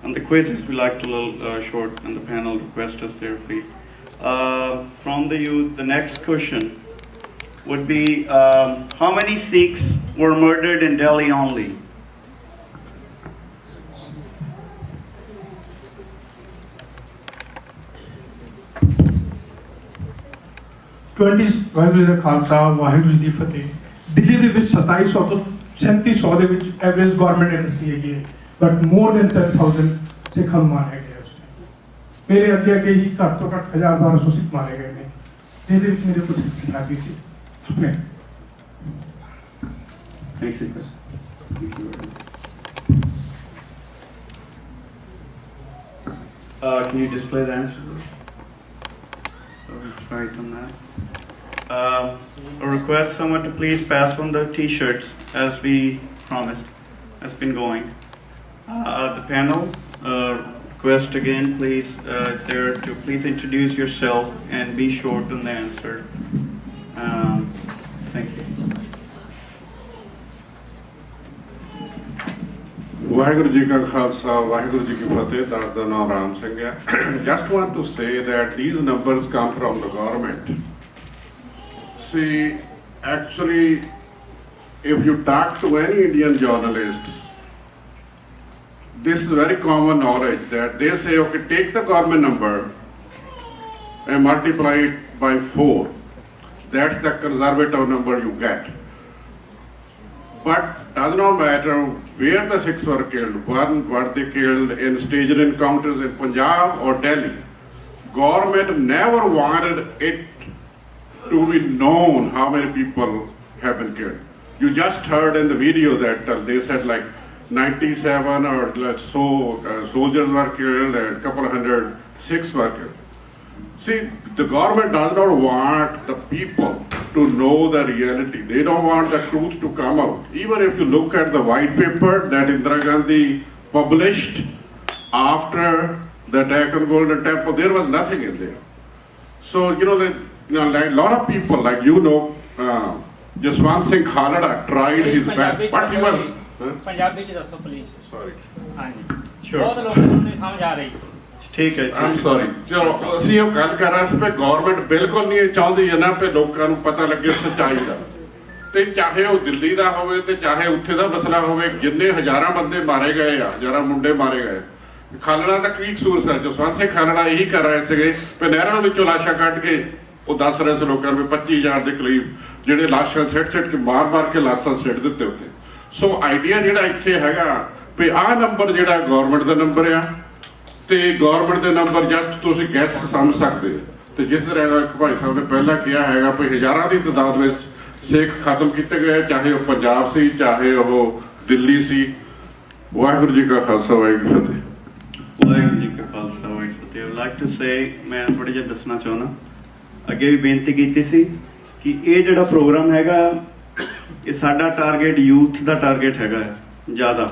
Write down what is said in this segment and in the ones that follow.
And the quizzes we like to little short, and the panel request us there, please. From the youth, the next question would be, how many Sikhs were murdered in Delhi only? Waheguru ji ਦਾ ਖਾਲਸਾ ਵਾਹਿਗੁਰੂ ਜੀ ਦੀ ਫਤਿਹ। ਦਿੱਲੀ ਦੇ ਵਿੱਚ 2700 ਤੋਂ 3700 ਦੇ ਵਿੱਚ average government MC ਹੈਗੀ ਹੈ, but more than 10,000 ਸਿੱਖਾਂ ਨੂੰ ਮਾਰਿਆ ਗਿਆ ਉਸ ਟਾਈਮ। ਮੇਰੇ ਅੱਗੇ ਅੱਗੇ ਹੀ ਘੱਟ ਤੋਂ ਘੱਟ 1000-1200 ਸਿੱਖ ਮਾਰੇ ਗਏ ਨੇ, ਜਿਹਦੇ ਵਿੱਚ ਮੇਰੇ ਕੁਝ ਸਾਥੀ ਸੀ। Thank you. Can you display the answer? So let's write on that. A request someone to please pass on the T-shirts as we promised. Has been going. The panel request again, please, is there to please introduce yourself and be short on the answer. Thank you. Waheguru ji ਕਾ ਖਾਲਸਾ ਵਾਹਿਗੁਰੂ ਜੀ ਕੀ ਫਤਿਹ। ਦਾ ਨਾਮ ਰਾਮ ਸਿੰਘ ਹੈ। Just want to say that these numbers come from the government. See, actually, if you talk to any Indian journalist, this is very common knowledge that they say, okay, take the government number and multiply it by 4. That's the conservative number you get. But does not matter where the Sikhs were killed. One, were they killed in staged encounters in Punjab or Delhi? Government never wanted it to be known how many people have been killed. You just heard in the video that they said like 97 or so soldiers were killed and a couple of hundred Sikhs were killed. See, the government does not want the people to know the reality. They don't want the truth to come out. Even if you look at the white paper that Indira Gandhi published after the attack on Golden Temple, there was nothing in there. So, like a lot of people, like Jaswant Singh Khalada tried his best, but he was... Punjabi ji dasso please. Sorry. ਹਾਂਜੀ Sure. ਬਹੁਤ ਲੋਕਾਂ ਨੂੰ ਨਹੀਂ ਸਮਝ ਆ ਰਹੀ। ਠੀਕ ਹੈ। I'm sorry. ਚਲੋ ਅਸੀਂ ਇਹ ਗੱਲ ਕਰ ਰਹੇ ਸੀ ਕਿ ਗਵਰਨਮੈਂਟ ਬਿਲਕੁਲ ਨਹੀਂ ਚਾਹੁੰਦੀ ਹੈ ਨਾ ਕਿ ਲੋਕਾਂ ਨੂੰ ਪਤਾ ਲੱਗੇ ਸੱਚਾਈ ਦਾ। ਤੇ ਚਾਹੇ ਉਹ ਦਿੱਲੀ ਦਾ ਹੋਵੇ ਤੇ ਚਾਹੇ ਉੱਥੇ ਦਾ ਮਸਲਾ ਹੋਵੇ, ਜਿੰਨੇ ਹਜ਼ਾਰਾਂ ਬੰਦੇ ਮਾਰੇ ਗਏ ਆ, ਹਜ਼ਾਰਾਂ ਮੁੰਡੇ ਮਾਰੇ ਗਏ। ਖਾਲੜਾ ਦਾ ਕੀ ਕਸੂਰ ਸੀ? ਜਸਵੰਤ ਸਿੰਘ ਖਾਲੜਾ ਇਹੀ ਕਰ ਰਹੇ ਸੀਗੇ ਕਿ ਨਹਿਰਾਂ ਵਿੱਚੋਂ ਲਾਸ਼ਾਂ ਕੱਢ ਕੇ ਉਹ ਦੱਸ ਰਹੇ ਸੀ ਲੋਕਾਂ ਨੂੰ 25,000 ਦੇ ਕਰੀਬ ਜਿਹੜੇ ਲਾਸ਼ਾਂ ਸਿੱਟ ਕੇ ਮਾਰ ਕੇ ਲਾਸ਼ਾਂ ਸਿੱਟ ਦਿੱਤੇ ਉੱਤੇ। ਸੋ ਆਈਡੀਆ ਜਿਹੜਾ ਇੱਥੇ ਹੈਗਾ ਵੀ ਆਹ ਨੰਬਰ ਜਿਹੜਾ ਗਵਰਨਮੈਂਟ ਦਾ ਨੰਬਰ ਆ ਤੇ ਗਵਰਨਮੈਂਟ ਦੇ ਨੰਬਰ ਜਸਟ ਤੁਸੀਂ ਗੈਸ ਸਮਝ ਸਕਦੇ ਹੋ। ਤੇ ਜਿਸ ਤਰ੍ਹਾਂ ਇੱਕ ਭਾਈ ਸਾਹਿਬ ਨੇ ਪਹਿਲਾਂ ਕਿਹਾ ਹੈਗਾ ਵੀ ਹਜ਼ਾਰਾਂ ਦੀ ਤਾਦਾਦ ਵਿੱਚ ਸਿੱਖ ਖਤਮ ਕੀਤੇ ਗਏ, ਚਾਹੇ ਉਹ ਪੰਜਾਬ ਸੀ ਚਾਹੇ ਉਹ ਦਿੱਲੀ ਸੀ। ਵਾਹਿਗੁਰੂ ਜੀ ਕਾ ਖਾਲਸਾ ਵਾਹਿਗੁਰੂ ਜੀ ਕੀ ਫਤਿਹ। ਵਾਹਿਗੁਰੂ ਜੀ ਕਾ ਖਾਲਸਾ ਵਾਹਿਗੁਰੂ ਜੀ ਕੀ ਫਤਿਹ। I'd like to say, ਮੈਂ ਥੋੜ੍ਹਾ ਜਿਹਾ ਦੱਸਣਾ ਚਾਹੁੰਦਾ, ਅੱਗੇ ਵੀ ਬੇਨਤੀ ਕੀਤੀ ਸੀ ਕਿ ਇਹ ਜਿਹੜਾ ਪ੍ਰੋਗਰਾਮ ਹੈਗਾ ਇਹ ਸਾਡਾ ਟਾਰਗੇਟ ਯੂਥ ਦਾ ਟਾਰਗੇਟ ਹੈਗਾ ਜ਼ਿਆਦਾ।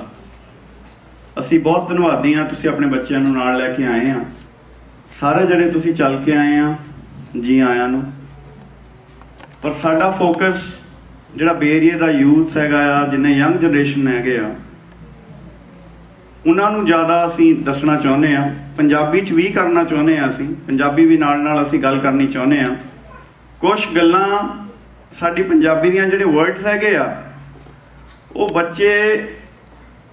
ਅਸੀਂ ਬਹੁਤ ਧੰਨਵਾਦੀ ਹਾਂ, ਤੁਸੀਂ ਆਪਣੇ ਬੱਚਿਆਂ ਨੂੰ ਨਾਲ ਲੈ ਕੇ ਆਏ ਆ, ਸਾਰੇ ਜਿਹੜੇ ਤੁਸੀਂ ਚੱਲ ਕੇ ਆਏ ਆ, ਜੀ ਆਇਆਂ ਨੂੰ। ਪਰ ਸਾਡਾ ਫੋਕਸ ਜਿਹੜਾ ਬੇਰੀਏ ਦਾ ਯੂਥ ਹੈਗਾ ਆ, ਜਿੰਨੇ ਯੰਗ ਜਨਰੇਸ਼ਨ ਹੈਗੇ ਆ, ਉਹਨਾਂ ਨੂੰ ਜ਼ਿਆਦਾ ਅਸੀਂ ਦੱਸਣਾ ਚਾਹੁੰਦੇ ਆ। ਪੰਜਾਬੀ 'ਚ ਵੀ ਕਰਨਾ ਚਾਹੁੰਦੇ ਆ, ਅਸੀਂ ਪੰਜਾਬੀ ਵੀ ਨਾਲ ਅਸੀਂ ਗੱਲ ਕਰਨੀ ਚਾਹੁੰਦੇ ਆ। ਕੁਛ ਗੱਲਾਂ ਸਾਡੀ ਪੰਜਾਬੀ ਦੀਆਂ ਜਿਹੜੇ ਵਰਡਸ ਹੈਗੇ ਆ ਉਹ ਬੱਚੇ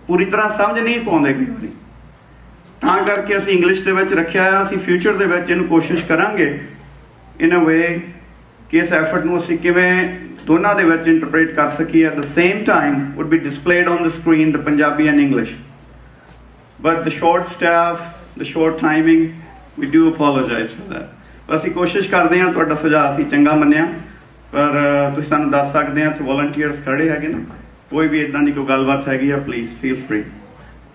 ਪੂਰੀ ਤਰ੍ਹਾਂ ਸਮਝ ਨਹੀਂ ਪਾਉਂਦੇ ਕਈ ਵਾਰੀ, ਤਾਂ ਕਰਕੇ ਅਸੀਂ ਇੰਗਲਿਸ਼ ਦੇ ਵਿੱਚ ਰੱਖਿਆ ਆ। ਅਸੀਂ ਫਿਊਚਰ ਦੇ ਵਿੱਚ ਇਹਨੂੰ ਕੋਸ਼ਿਸ਼ ਕਰਾਂਗੇ ਇਨ ਅ ਵੇ ਕਿ ਇਸ ਐਫਰਟ ਨੂੰ ਅਸੀਂ ਕਿਵੇਂ ਦੋਨਾਂ ਦੇ ਵਿੱਚ ਇੰਟਰਪ੍ਰੇਟ ਕਰ ਸਕੀਏ। At the same time would be displayed on the screen the Punjabi and English, but the short staff, the short timing, we do apologise for that. ਅਸੀਂ ਕੋਸ਼ਿਸ਼ ਕਰਦੇ ਹਾਂ, ਤੁਹਾਡਾ ਸੁਝਾਅ ਅਸੀਂ ਚੰਗਾ ਮੰਨਿਆ, ਪਰ ਤੁਸੀਂ ਸਾਨੂੰ ਦੱਸ ਸਕਦੇ ਆ। ਵੋਲੰਟੀਅਰਸ ਖੜੇ ਹੈਗੇ ਨਾ, ਕੋਈ ਵੀ ਇਦਾਂ ਦੀ ਕੋਈ ਗੱਲਬਾਤ ਹੈਗੀ ਆ, please feel free.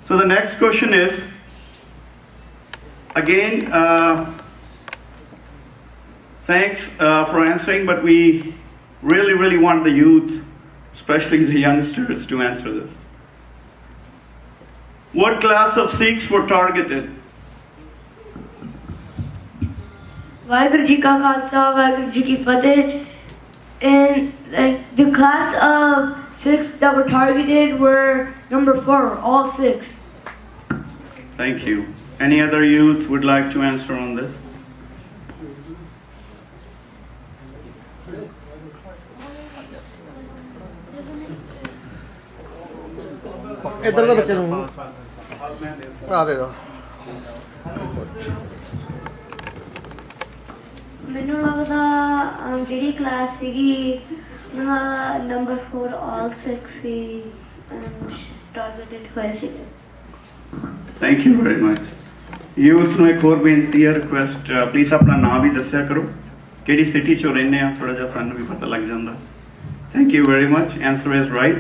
So the next question is again thanks for answering, but we really want the youth, especially the youngsters, to answer this. What class of Sikhs were targeted? Vaheguru Ji Ka Khalsa, Vaheguru Ji Ki Fateh. And the class of Sikhs that were targeted were number 4, all 6. Thank you. Any other youth would like to answer on this? ਇੱਧਰ ਦੇ ਬੱਚੇ ਨੂੰ ਆ ਦੇ ਦੋ ਮੈਨੂੰ ਲੱਗਦਾ ਜਿਹੜੀ ਕਲਾਸ ਸੀਗੀ ਉਹਨਾਂ ਨੰਬਰ 4 ਆਲ 6 ਸੀ ਟਾਰਗੇਟਡ ਹੋਏ ਸੀਗੇ Thank you very much. Youth ਨੂੰ ਇੱਕ ਹੋਰ ਬੇਨਤੀ ਹੈ, ਰਿਕੁਐਸਟ, ਪਲੀਜ਼ ਆਪਣਾ ਨਾਮ ਵੀ ਦੱਸਿਆ ਕਰੋ, ਕਿਹੜੀ ਸਿਟੀ ਚੋਂ ਰਹਿੰਦੇ ਆ, ਥੋੜਾ ਜਿਹਾ ਸਾਨੂੰ ਵੀ ਪਤਾ ਲੱਗ ਜਾਂਦਾ। Thank you very much. Answer is right.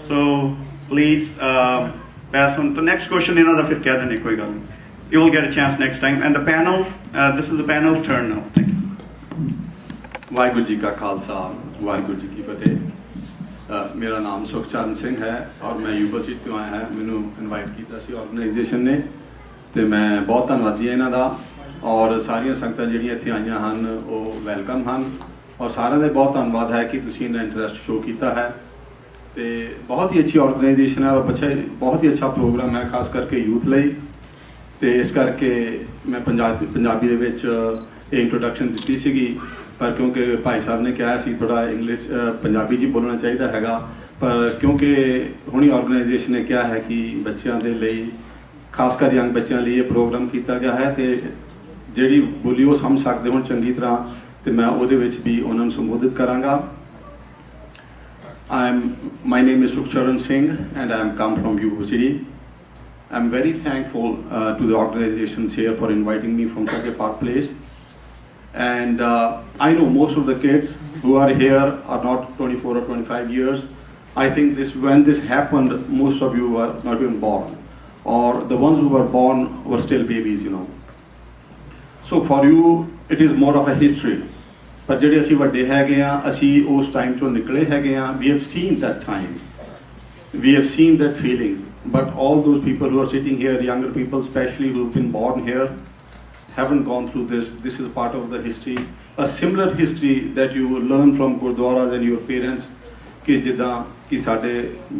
So please pass on to next question. ਇਹਨਾਂ ਦਾ ਫਿਰ ਕਹਿ ਦੇਣੇ, ਕੋਈ ਗੱਲ ਨਹੀਂ। You will get a chance next time. And the panels, this is the panel's turn now. Thank you. Waheguru ji ਕਾ ਖਾਲਸਾ, ਵਾਹਿਗੁਰੂ ਜੀ ਕੀ ਫਤਿਹ। ਮੇਰਾ ਨਾਮ ਸੁਖਚਰਨ ਸਿੰਘ ਹੈ ਔਰ ਮੈਂ ਯੂਨੀਵਰਸਿਟੀ ਤੋਂ ਆਇਆ ਹਾਂ। ਮੈਨੂੰ ਇਨਵਾਈਟ ਕੀਤਾ ਸੀ ਆਰਗੇਨਾਈਜੇਸ਼ਨ ਨੇ ਤੇ ਮੈਂ ਬਹੁਤ ਧੰਨਵਾਦੀ ਹਾਂ ਇਹਨਾਂ ਦਾ। ਔਰ ਸਾਰੀਆਂ ਸੰਗਤਾਂ ਜਿਹੜੀਆਂ ਇੱਥੇ ਆਈਆਂ ਹਨ ਉਹ ਵੈਲਕਮ ਹਨ ਔਰ ਸਾਰਿਆਂ ਦਾ ਬਹੁਤ ਧੰਨਵਾਦ ਹੈ ਕਿ ਤੁਸੀਂ ਇਹਨਾਂ ਇੰਟਰਸਟ ਸ਼ੋ ਕੀਤਾ ਹੈ। ਤੇ ਬਹੁਤ ਹੀ ਅੱਛੀ ਆਰਗੇਨਾਈਜੇਸ਼ਨ ਹੈ ਔਰ ਬਹੁਤ ਹੀ ਅੱਛਾ ਪ੍ਰੋਗਰਾਮ ਹੈ, ਖਾਸ ਕਰਕੇ ਯੂਥ ਲਈ। ਤੇ ਇਸ ਕਰਕੇ ਮੈਂ ਪੰਜਾਬੀ ਦੇ ਵਿੱਚ ਇਹ ਇੰਟਰੋਡਕਸ਼ਨ ਦਿੱਤੀ ਸੀਗੀ, ਪਰ ਕਿਉਂਕਿ ਭਾਈ ਸਾਹਿਬ ਨੇ ਕਿਹਾ ਸੀ ਥੋੜਾ ਇੰਗਲਿਸ਼ ਪੰਜਾਬੀ ਜੀ ਬੋਲਣਾ ਚਾਹੀਦਾ ਹੈਗਾ, ਪਰ ਕਿਉਂਕਿ ਹੁਣੀ ਆਰਗੇਨਾਈਜੇਸ਼ਨ ਨੇ ਕਿਹਾ ਹੈ ਕਿ ਬੱਚਿਆਂ ਦੇ ਲਈ, ਖਾਸ ਕਰ ਯੰਗ ਬੱਚਿਆਂ ਲਈ ਇਹ ਪ੍ਰੋਗਰਾਮ ਕੀਤਾ ਗਿਆ ਹੈ ਤੇ ਜਿਹੜੀ ਬੋਲੀ ਉਹ ਸਮਝ ਸਕਦੇ ਹੁਣ ਚੰਗੀ ਤਰ੍ਹਾਂ, ਤੇ ਮੈਂ ਉਹਦੇ ਵਿੱਚ ਵੀ ਉਹਨਾਂ ਨੂੰ ਸੰਬੋਧਿਤ ਕਰਾਂਗਾ। My name is Sukhcharan Singh and I am come from Yuba City. I'm very thankful to the organizations here for inviting me from such a far place. And I know most of the kids who are here are not 24 or 25 years. I think when this happened, most of you were not even born, or the ones who were born were still babies, you know. So for you, it is more of a history. But ਜਿਹੜੇ ਅਸੀਂ ਵੱਡੇ ਹੈਗੇ ਆ, ਅਸੀਂ ਉਸ time ਚੋਂ ਨਿਕਲੇ ਹੈਗੇ ਆ। We have seen that time. We have seen that feeling. But all those people who are sitting here, younger people especially who have been born here, haven't gone through this. This is part of the history. A similar history that you will learn from Gurdwaras and your parents, ਕਿ ਜਿੱਦਾਂ ਕਿ ਸਾਡੇ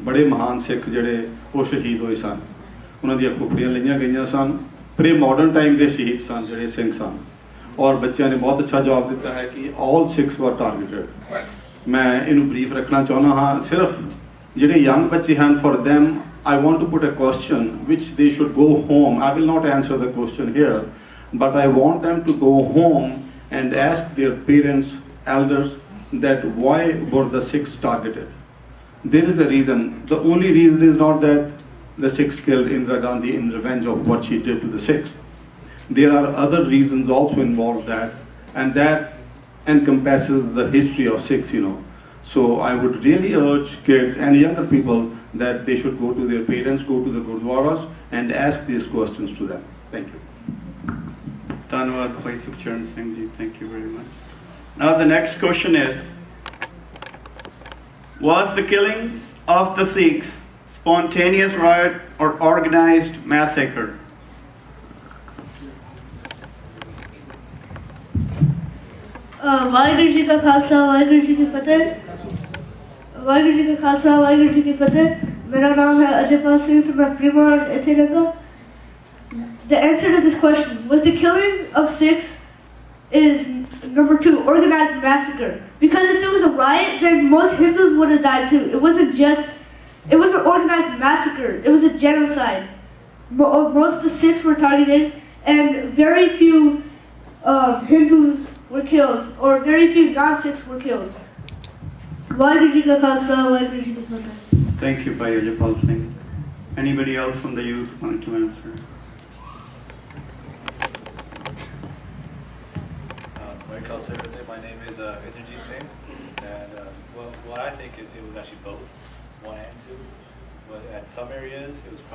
ਬੜੇ ਮਹਾਨ ਸਿੱਖ ਜਿਹੜੇ ਉਹ ਸ਼ਹੀਦ ਹੋਏ ਸਨ, ਉਹਨਾਂ ਦੀਆਂ ਖੋਪੜੀਆਂ ਲਈਆਂ ਗਈਆਂ ਸਨ। ਪ੍ਰੀ ਮਾਡਰਨ ਟਾਈਮ ਦੇ ਸ਼ਹੀਦ ਸਨ ਜਿਹੜੇ ਸਿੰਘ ਸਨ। ਔਰ ਬੱਚਿਆਂ ਨੇ ਬਹੁਤ ਅੱਛਾ ਜਵਾਬ ਦਿੱਤਾ ਹੈ ਕਿ all 6 were targeted. ਮੈਂ ਇਹਨੂੰ ਬਰੀਫ ਰੱਖਣਾ ਚਾਹੁੰਦਾ ਹਾਂ। ਸਿਰਫ ਜਿਹੜੇ ਯੰਗ ਬੱਚੇ ਹਨ, for them I want to put a question which they should go home. I will not answer the question here, but I want them to go home and ask their parents, elders, that why were the 6 targeted? There is a reason. The only reason is not that the 6 killed Indira Gandhi in revenge of what she did to the 6. There are other reasons also involved and that encompasses the history of 6, you know. So I would really urge kids and younger people that they should go to their parents, go to the Gurdwaras and ask these questions to them. Thank you. Dhanyawad Bhai Sukhcharan Singh ji. Thank you very much. Now the next question is, was the killings of the Sikhs spontaneous riot or organized massacre? Waheguru ji ਕਾ ਖਾਲਸਾ ਵਾਹਿਗੁਰੂ ਜੀ ਕੀ ਫਤਿਹ ਵਾਹਿਗੁਰੂ ਜੀ ਕਾ ਖਾਲਸਾ ਵਾਹਿਗੁਰੂ ਜੀ ਕੀ ਫਤਿਹ ਮੇਰਾ ਨਾਮ ਹੈ ਅਜੇਪਾਲ ਸਿੰਘ ਤੇ ਮੈਂ ਪ੍ਰੀਮਾਰ ਇੱਥੇ ਰਹਿੰਦਾ The answer to this question was the killing of 6 is number 2, organized massacre. Because if it was a riot, then most Hindus would have died too. It wasn't an organized massacre. It was a genocide. Most of the 6 were targeted, and very few Hindus were killed, or very few non-Sikhs were killed. Vaheguru Ji Ka Khalsa, Vaheguru Ji Ki Fateh. Thank you, Bhai Ajapal Singh. Anybody else from the youth wanted to answer? My name is Inderjeet Singh, and what I think is it was actually both, 1 and 2. But at some areas, it was probably